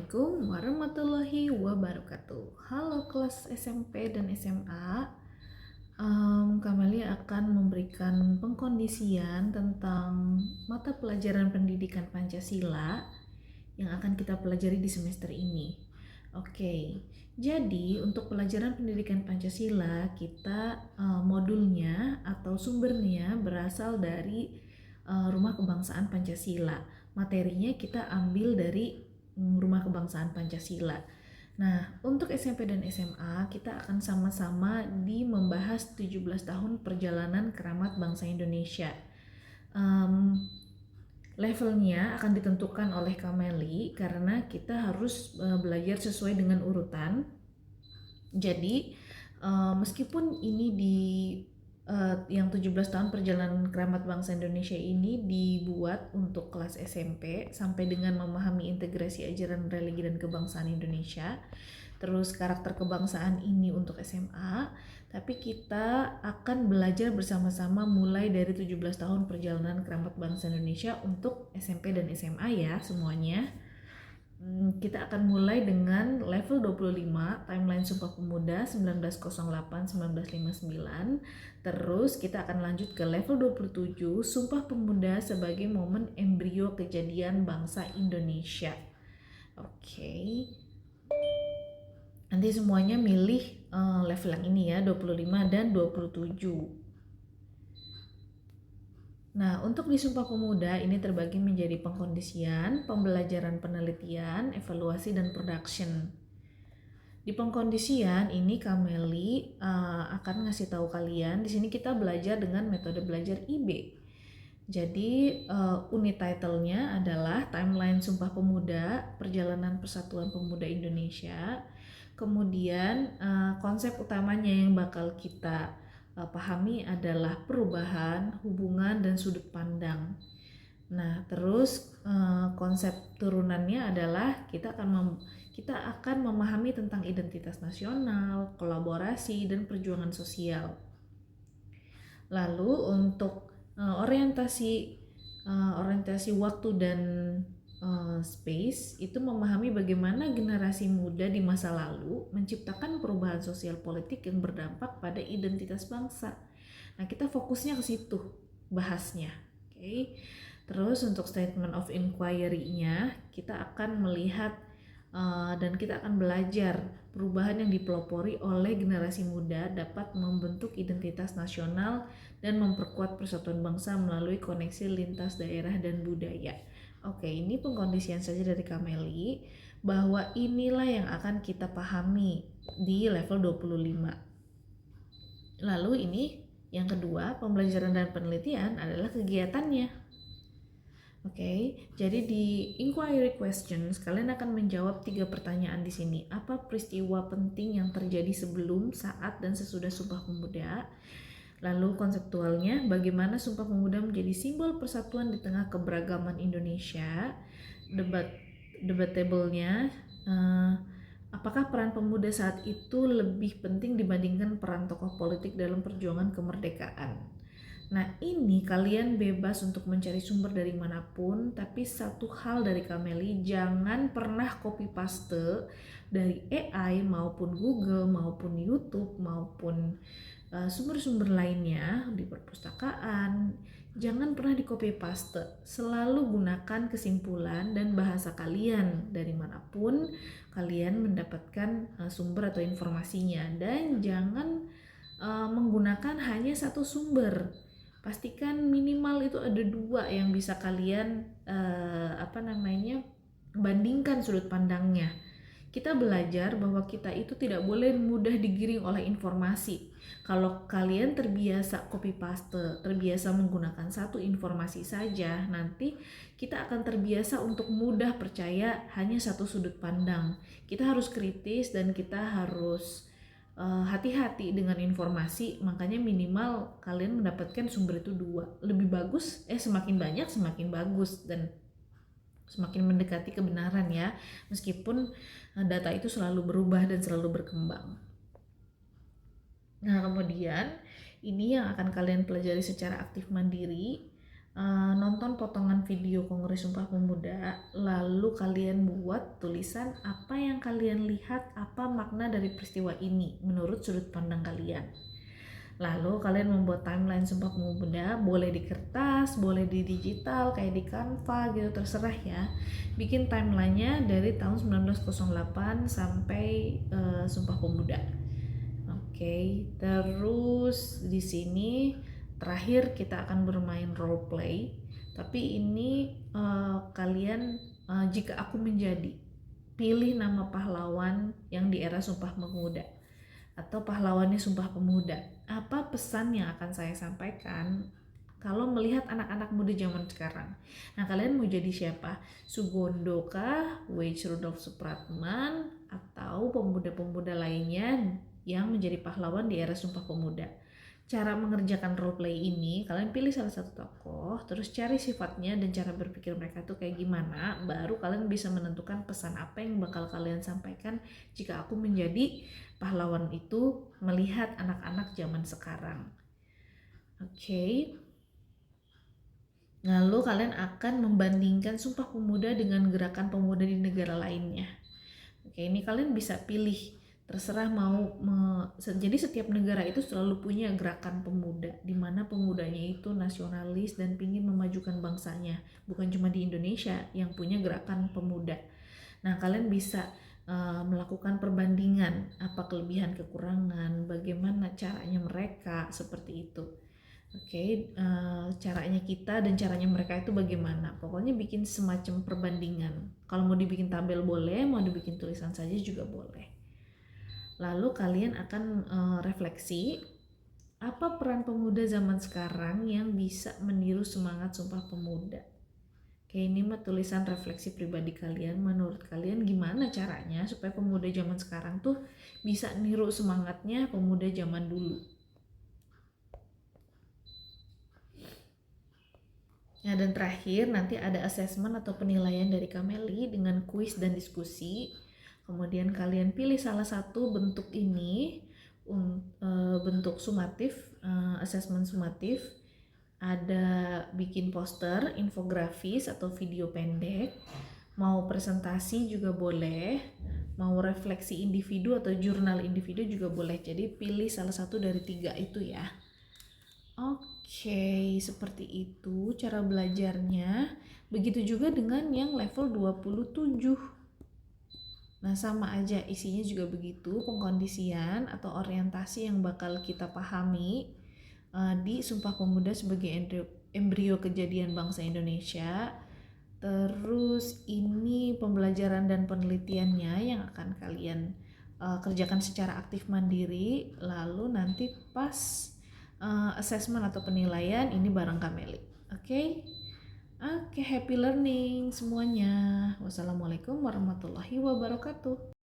Assalamualaikum warahmatullahi wabarakatuh. Halo kelas SMP dan SMA. Kembali akan memberikan pengkondisian tentang mata pelajaran pendidikan Pancasila yang akan kita pelajari di semester ini. Oke, jadi untuk pelajaran pendidikan Pancasila kita modulnya atau sumbernya berasal dari Rumah Kebangsaan Pancasila. Materinya kita ambil dari Rumah Kebangsaan Pancasila. Nah, untuk SMP dan SMA kita akan sama-sama membahas 17 tahun perjalanan Keramat Bangsa Indonesia. Levelnya akan ditentukan oleh Kameli karena kita harus belajar sesuai dengan urutan. Jadi meskipun ini yang 17 tahun perjalanan Keramat Bangsa Indonesia ini dibuat untuk kelas SMP sampai dengan memahami integrasi ajaran religi dan kebangsaan Indonesia, terus karakter kebangsaan ini untuk SMA, tapi kita akan belajar bersama-sama mulai dari 17 tahun perjalanan Keramat Bangsa Indonesia untuk SMP dan SMA ya semuanya. Kita akan mulai dengan level 25 timeline Sumpah Pemuda 1908-1959. Terus kita akan lanjut ke level 27 Sumpah Pemuda sebagai momen embrio kejadian bangsa Indonesia. Oke. Nanti semuanya milih level yang ini ya, 25 dan 27. Nah, untuk di Sumpah Pemuda ini terbagi menjadi pengkondisian, pembelajaran penelitian, evaluasi, dan production. Di pengkondisian ini Kameli akan ngasih tahu kalian, di sini kita belajar dengan metode belajar IB. Jadi unit title-nya adalah Timeline Sumpah Pemuda, Perjalanan Persatuan Pemuda Indonesia. Kemudian konsep utamanya yang bakal kita pahami adalah perubahan, hubungan, dan sudut pandang. Nah, terus konsep turunannya adalah kita akan memahami tentang identitas nasional, kolaborasi, dan perjuangan sosial. Lalu untuk orientasi waktu dan space itu memahami bagaimana generasi muda di masa lalu menciptakan perubahan sosial politik yang berdampak pada identitas bangsa. Nah, kita fokusnya ke situ bahasnya. Oke. Terus untuk statement of inquiry-nya kita akan melihat dan kita akan belajar perubahan yang dipelopori oleh generasi muda dapat membentuk identitas nasional dan memperkuat persatuan bangsa melalui koneksi lintas daerah dan budaya. Oke, ini pengkondisian saja dari Kameli bahwa inilah yang akan kita pahami di level 25. Lalu ini yang kedua, pembelajaran dan penelitian adalah kegiatannya. Oke, jadi di inquiry questions kalian akan menjawab 3 pertanyaan di sini. Apa peristiwa penting yang terjadi sebelum, saat, dan sesudah Sumpah Pemuda? Lalu konseptualnya, bagaimana Sumpah Pemuda menjadi simbol persatuan di tengah keberagaman Indonesia? Debatable-nya, apakah peran pemuda saat itu lebih penting dibandingkan peran tokoh politik dalam perjuangan kemerdekaan? Nah, ini kalian bebas untuk mencari sumber dari manapun, tapi satu hal dari Kameli, jangan pernah copy paste dari AI maupun Google maupun YouTube maupun sumber-sumber lainnya di perpustakaan. Jangan pernah di copy paste, selalu gunakan kesimpulan dan bahasa kalian dari manapun kalian mendapatkan sumber atau informasinya, dan jangan menggunakan hanya satu sumber. Pastikan minimal itu ada 2 yang bisa kalian bandingkan sudut pandangnya. Kita belajar bahwa kita itu tidak boleh mudah digiring oleh informasi. Kalau kalian terbiasa copy paste, terbiasa menggunakan satu informasi saja, nanti kita akan terbiasa untuk mudah percaya hanya satu sudut pandang. Kita harus kritis dan kita harus hati-hati dengan informasi, makanya minimal kalian mendapatkan sumber itu 2. Lebih bagus, semakin banyak semakin bagus dan semakin mendekati kebenaran ya, meskipun data itu selalu berubah dan selalu berkembang. Nah, kemudian ini yang akan kalian pelajari secara aktif mandiri. nonton potongan video Kongres Sumpah Pemuda, lalu kalian buat tulisan apa yang kalian lihat, apa makna dari peristiwa ini menurut sudut pandang kalian. Lalu kalian membuat timeline Sumpah Pemuda, boleh di kertas, boleh di digital, kayak di Canva gitu, terserah ya. Bikin timelinenya dari tahun 1908 sampai Sumpah Pemuda. Oke, terus di sini terakhir kita akan bermain role play. Tapi ini kalian jika aku menjadi, pilih nama pahlawan yang di era Sumpah Pemuda atau pahlawannya Sumpah Pemuda. Apa pesan yang akan saya sampaikan kalau melihat anak-anak muda zaman sekarang? Nah, kalian mau jadi siapa? Sugondo kah, Weij Rudolf Supratman, atau pemuda-pemuda lainnya yang menjadi pahlawan di era Sumpah Pemuda? Cara mengerjakan role play ini, kalian pilih salah satu tokoh, terus cari sifatnya dan cara berpikir mereka tuh kayak gimana, baru kalian bisa menentukan pesan apa yang bakal kalian sampaikan jika aku menjadi pahlawan itu melihat anak-anak zaman sekarang. Oke. Lalu kalian akan membandingkan Sumpah Pemuda dengan gerakan pemuda di negara lainnya. Oke, ini kalian bisa pilih, terserah jadi setiap negara itu selalu punya gerakan pemuda, di mana pemudanya itu nasionalis dan ingin memajukan bangsanya. Bukan cuma di Indonesia yang punya gerakan pemuda. Nah, kalian bisa melakukan perbandingan apa kelebihan kekurangan, bagaimana caranya mereka, seperti itu. Oke, caranya kita dan caranya mereka itu bagaimana? Pokoknya bikin semacam perbandingan. Kalau mau dibikin tabel boleh, mau dibikin tulisan saja juga boleh. Lalu kalian akan refleksi, apa peran pemuda zaman sekarang yang bisa meniru semangat Sumpah Pemuda? Kayak ini mah tulisan refleksi pribadi kalian. Menurut kalian gimana caranya supaya pemuda zaman sekarang tuh bisa niru semangatnya pemuda zaman dulu? Nah, dan terakhir nanti ada assessment atau penilaian dari Kameli dengan kuis dan diskusi. Kemudian kalian pilih salah satu bentuk ini, bentuk sumatif, assessment sumatif. Ada bikin poster, infografis atau video pendek. Mau presentasi juga boleh, mau refleksi individu atau jurnal individu juga boleh. Jadi pilih salah satu dari 3 itu ya. Oke, seperti itu cara belajarnya. Begitu juga dengan yang level 27. Nah, sama aja isinya juga begitu, pengkondisian atau orientasi yang bakal kita pahami di Sumpah Pemuda sebagai embrio kejadian bangsa Indonesia. Terus ini pembelajaran dan penelitiannya yang akan kalian kerjakan secara aktif mandiri. Lalu nanti pas assessment atau penilaian ini bareng Kameli. Oke, happy learning semuanya. Wassalamualaikum warahmatullahi wabarakatuh.